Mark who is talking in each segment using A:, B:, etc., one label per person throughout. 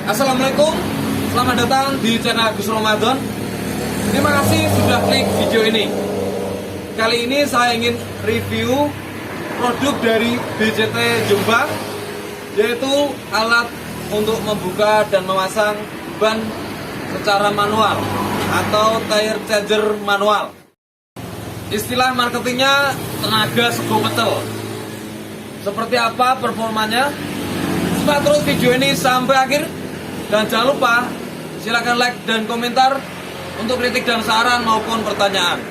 A: Assalamualaikum, selamat datang di channel Agus Ramadan. Terima kasih sudah klik video ini. Kali ini saya ingin review produk dari BCT Jombang, yaitu alat untuk membuka dan memasang ban secara manual atau tire changer manual. Istilah marketingnya tenaga sego pecel. Seperti apa performanya? Simak terus video ini sampai akhir. Dan jangan lupa silakan like dan komentar untuk kritik dan saran maupun pertanyaan.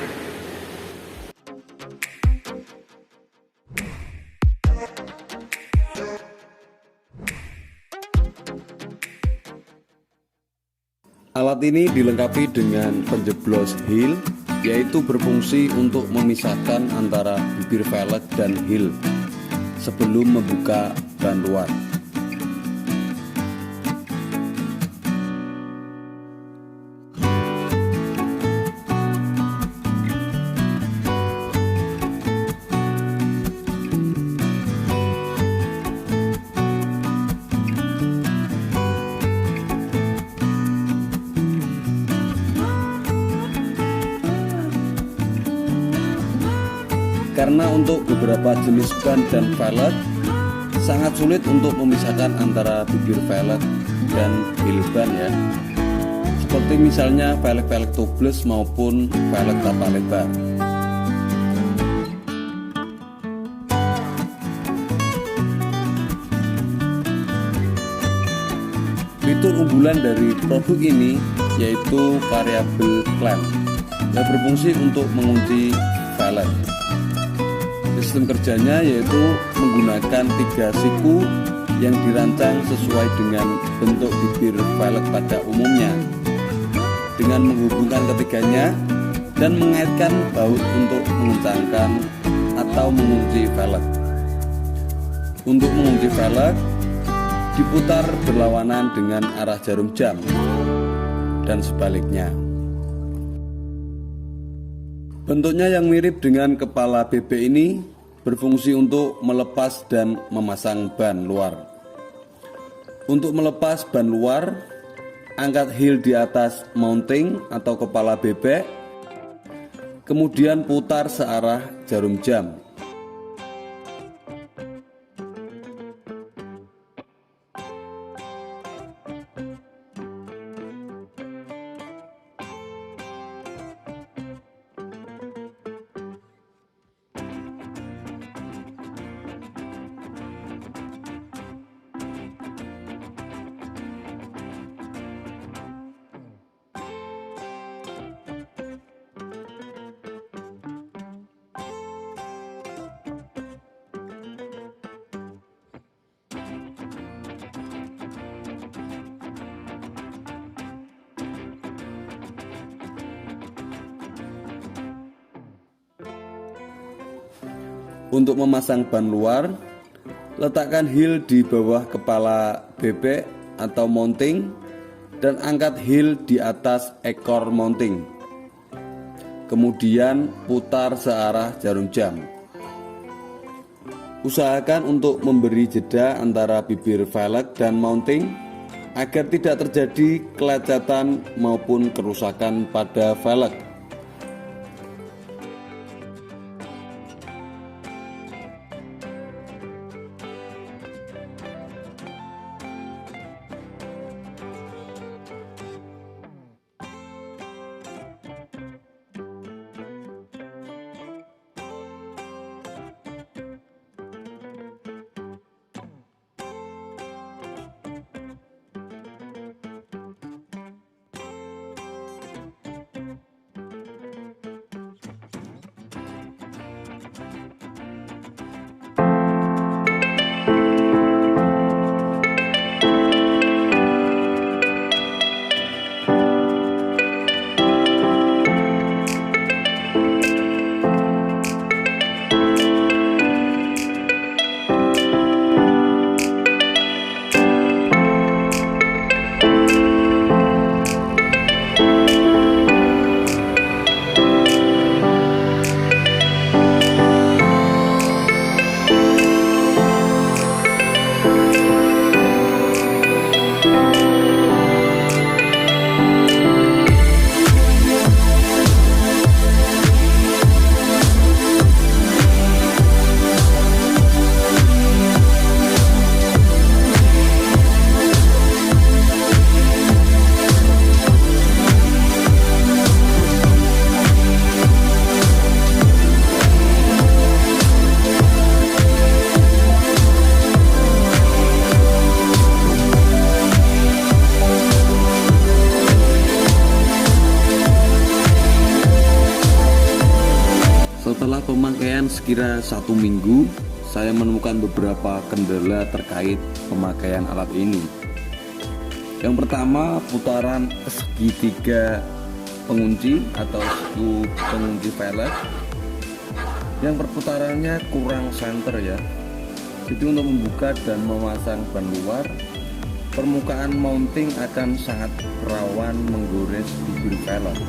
B: Alat ini dilengkapi dengan penjeblos heel, yaitu berfungsi untuk memisahkan antara bibir velg dan heel sebelum membuka ban luar. Karena untuk beberapa jenis ban dan velg sangat sulit untuk memisahkan antara bibir velg dan heel ban ya. Seperti misalnya velg-velg tubeless maupun velg tapa lebar. Fitur unggulan dari produk ini yaitu variable clamp yang berfungsi untuk mengunci velg. Sistem kerjanya yaitu menggunakan 3 siku yang dirancang sesuai dengan bentuk bibir velg pada umumnya, dengan menghubungkan ketiganya dan mengaitkan baut untuk mengencangkan atau mengunci velg. Untuk mengunci velg diputar berlawanan dengan arah jarum jam dan sebaliknya. Bentuknya yang mirip dengan kepala bebek ini berfungsi untuk melepas dan memasang ban luar. Untuk melepas ban luar, angkat heel di atas mounting atau kepala bebek, kemudian putar searah jarum jam. Untuk memasang ban luar, letakkan heel di bawah kepala bebek atau mounting dan angkat heel di atas ekor mounting. Kemudian putar searah jarum jam. Usahakan untuk memberi jeda antara bibir velg dan mounting agar tidak terjadi kelecatan maupun kerusakan pada velg. 1 minggu saya menemukan beberapa kendala terkait pemakaian alat ini. Yang pertama, putaran segitiga pengunci atau siku pengunci velg yang perputarannya kurang center ya. Jadi untuk membuka dan memasang ban luar, permukaan mounting akan sangat rawan menggores bibir velg.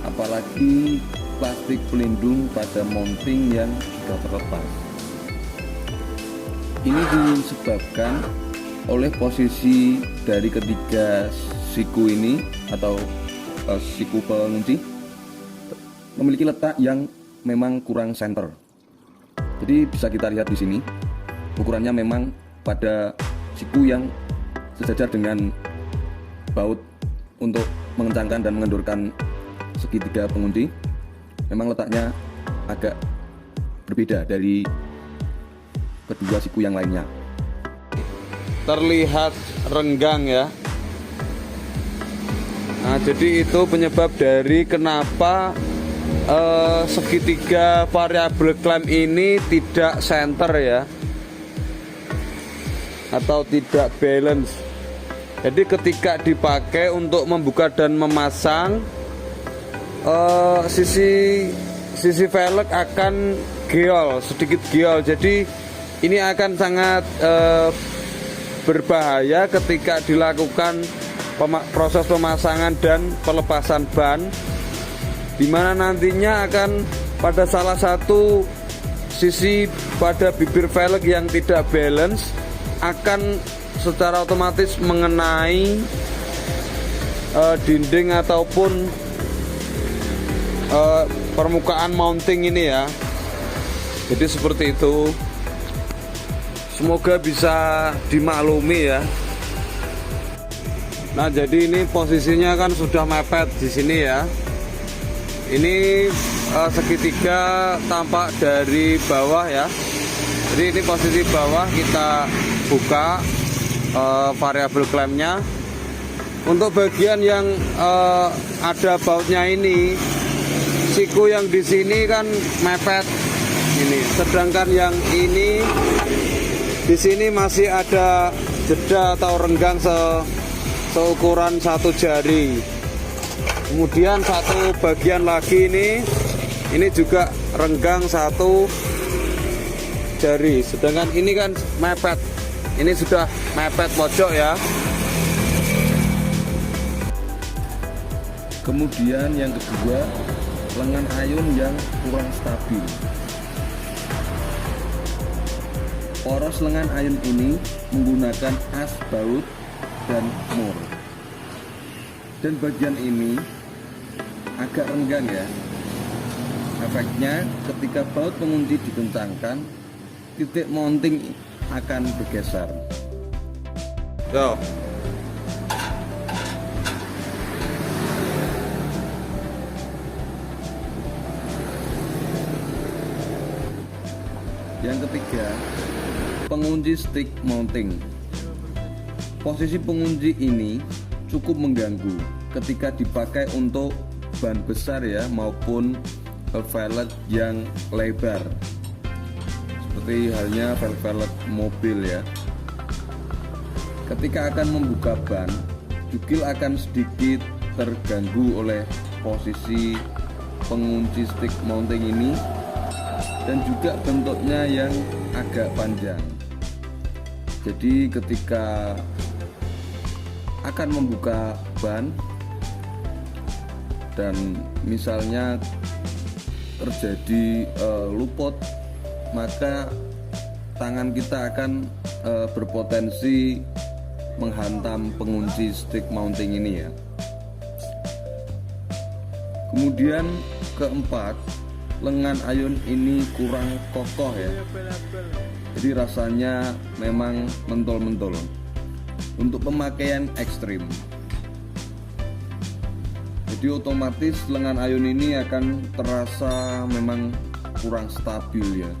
B: Apalagi plastik pelindung pada mounting yang sudah terlepas. Ini disebabkan oleh posisi dari ketiga siku ini atau siku pengunci memiliki letak yang memang kurang center. Jadi bisa kita lihat di sini, ukurannya memang pada siku yang sejajar dengan baut untuk mengencangkan dan mengendurkan segitiga pengunci. Memang letaknya agak berbeda dari kedua siku yang lainnya. Terlihat renggang ya. Nah, jadi itu penyebab dari kenapa segitiga variabel clamp ini tidak center ya, atau tidak balance. Jadi ketika dipakai untuk membuka dan memasang, sisi velg akan geol, sedikit geol. Jadi ini akan sangat berbahaya ketika dilakukan proses pemasangan dan pelepasan ban, di mana nantinya akan pada salah satu sisi pada bibir velg yang tidak balance akan secara otomatis mengenai dinding ataupun permukaan mounting ini ya. Jadi seperti itu. Semoga bisa dimaklumi ya. Nah, jadi ini posisinya kan sudah mepet di sini ya. Ini segitiga tampak dari bawah ya. Jadi ini posisi bawah, kita buka variabel klampnya. Untuk bagian yang ada bautnya ini, siku yang di sini kan mepet ini. Sedangkan yang ini di sini masih ada jeda atau renggang seukuran 1 jari. Kemudian satu bagian lagi ini juga renggang 1 jari. Sedangkan ini kan mepet. Ini sudah mepet pojok ya. Kemudian yang kedua, lengan ayun yang kurang stabil. Poros lengan ayun ini menggunakan as baut dan mur. Dan bagian ini agak renggang ya. Efeknya ketika baut pengunci dikencangkan, titik mounting akan bergeser.
A: Tuh.
B: Yang ketiga, pengunci stick mounting. Posisi pengunci ini cukup mengganggu ketika dipakai untuk ban besar ya, maupun velg yang lebar, seperti halnya velg mobil ya. Ketika akan membuka ban, jukil akan sedikit terganggu oleh posisi pengunci stick mounting ini, dan juga bentuknya yang agak panjang. Jadi ketika akan membuka ban dan misalnya terjadi luput, maka tangan kita akan berpotensi menghantam pengunci stick mounting ini ya. Kemudian keempat, lengan ayun ini kurang kokoh ya. Jadi rasanya memang mentol-mentol untuk pemakaian ekstrim. Jadi otomatis lengan ayun ini akan terasa memang kurang stabil ya.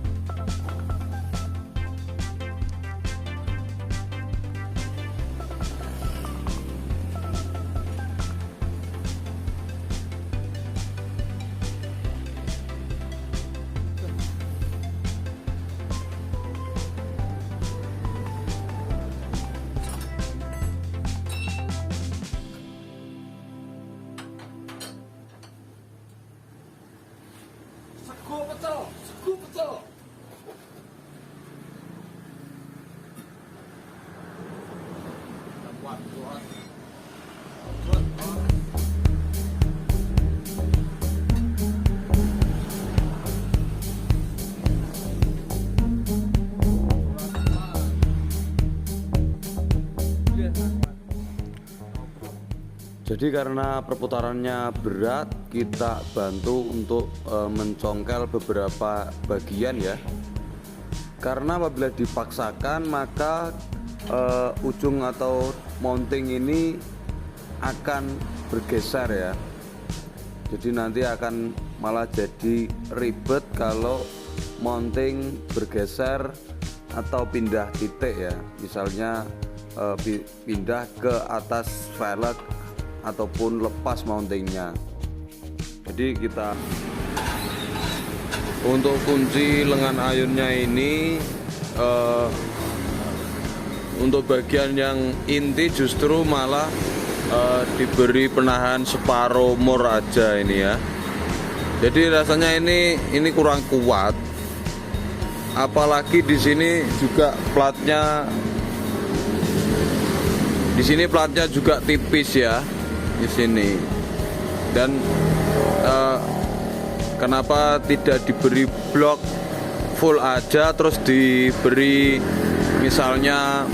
B: Jadi karena perputarannya berat, kita bantu untuk mencongkel beberapa bagian ya. Karena apabila dipaksakan maka ujung atau mounting ini akan bergeser ya. Jadi nanti akan malah jadi ribet kalau mounting bergeser atau pindah titik ya. Misalnya pindah ke atas velg ataupun lepas mountingnya. Jadi kita untuk kunci lengan ayunnya ini untuk bagian yang inti justru malah diberi penahan separuh mur aja ini ya. Jadi rasanya ini kurang kuat. Apalagi di sini juga platnya, di sini platnya juga tipis ya di sini. Dan kenapa tidak diberi blok full aja, terus diberi misalnya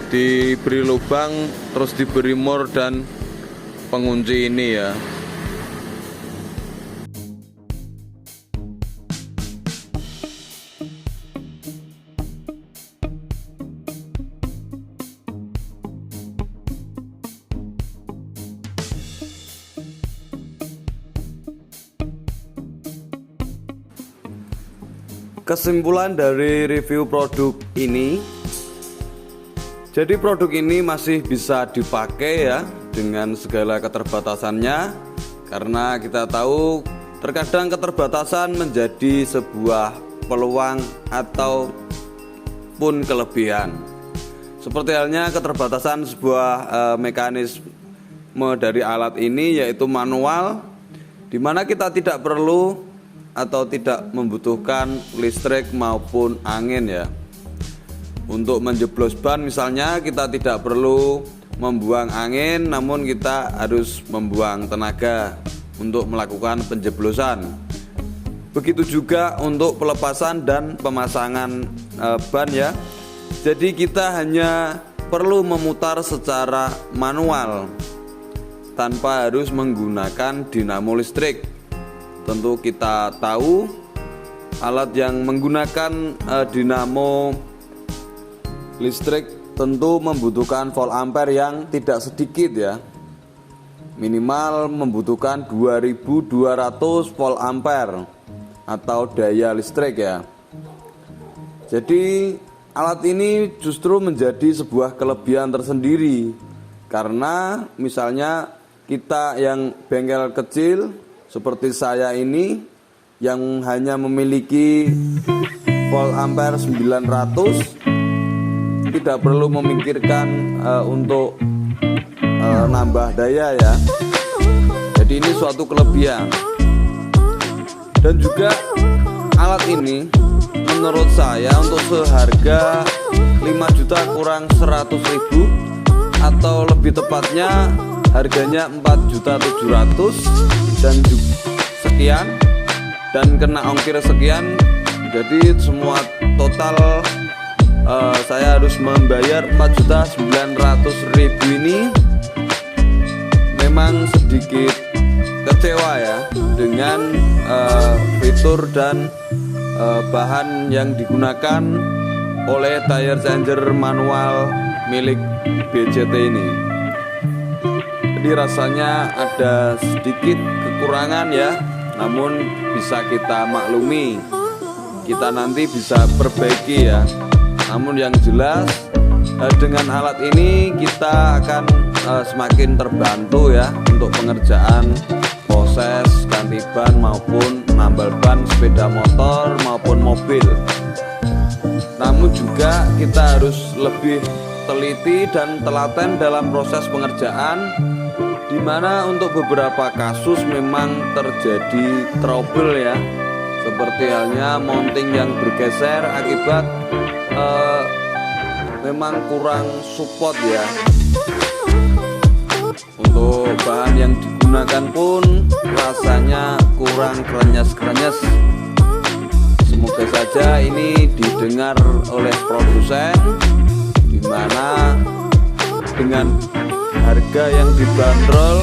B: diberi lubang, terus diberi mur dan pengunci ini ya. Kesimpulan dari review produk ini, jadi produk ini masih bisa dipakai ya dengan segala keterbatasannya, karena kita tahu terkadang keterbatasan menjadi sebuah peluang ataupun kelebihan. Seperti halnya keterbatasan sebuah mekanisme dari alat ini, yaitu manual, di mana kita tidak perlu atau tidak membutuhkan listrik maupun angin ya. Untuk menjeblos ban misalnya kita tidak perlu membuang angin, namun kita harus membuang tenaga untuk melakukan penjeblosan. Begitu juga untuk pelepasan dan pemasangan ban ya. Jadi kita hanya perlu memutar secara manual tanpa harus menggunakan dinamo listrik. Tentu kita tahu alat yang menggunakan dinamo listrik tentu membutuhkan volt ampere yang tidak sedikit ya. Minimal membutuhkan 2200 volt ampere atau daya listrik ya. Jadi alat ini justru menjadi sebuah kelebihan tersendiri, karena misalnya kita yang bengkel kecil seperti saya ini yang hanya memiliki volt ampere 900, tidak perlu memikirkan untuk nambah daya ya. Jadi ini suatu kelebihan. Dan juga alat ini menurut saya untuk seharga 5 juta kurang 100.000, atau lebih tepatnya harganya 4.700.000 dan sekian, dan kena ongkir sekian. Jadi semua total saya harus membayar 4.900.000 ini. Memang sedikit kecewa ya dengan fitur dan bahan yang digunakan oleh tire changer manual milik BJT ini. Jadi rasanya ada sedikit kekurangan ya, namun bisa kita maklumi, kita nanti bisa perbaiki ya. Namun yang jelas dengan alat ini kita akan semakin terbantu ya untuk pengerjaan proses ganti ban maupun nambal ban sepeda motor maupun mobil. Namun juga kita harus lebih teliti dan telaten dalam proses pengerjaan, di mana untuk beberapa kasus memang terjadi trouble ya, seperti halnya mounting yang bergeser akibat memang kurang support ya. Untuk bahan yang digunakan pun rasanya kurang krenyes-krenyes. Semoga saja ini didengar oleh produsen, di mana dengan harga yang dibanderol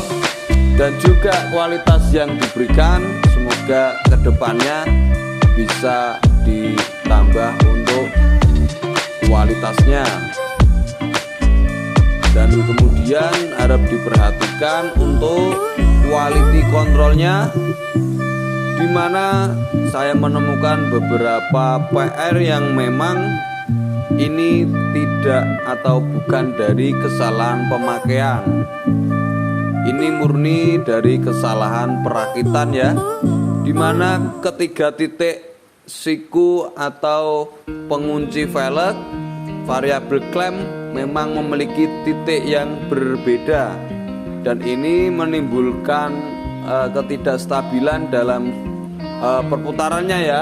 B: dan juga kualitas yang diberikan. Semoga kedepannya bisa ditambah untuk kualitasnya, dan kemudian harap diperhatikan untuk quality controlnya, di mana saya menemukan beberapa PR yang memang ini tidak atau bukan dari kesalahan pemakaian. Ini murni dari kesalahan perakitan ya, di mana ketiga titik siku atau pengunci velg variabel klem memang memiliki titik yang berbeda, dan ini menimbulkan ketidakstabilan dalam perputarannya ya.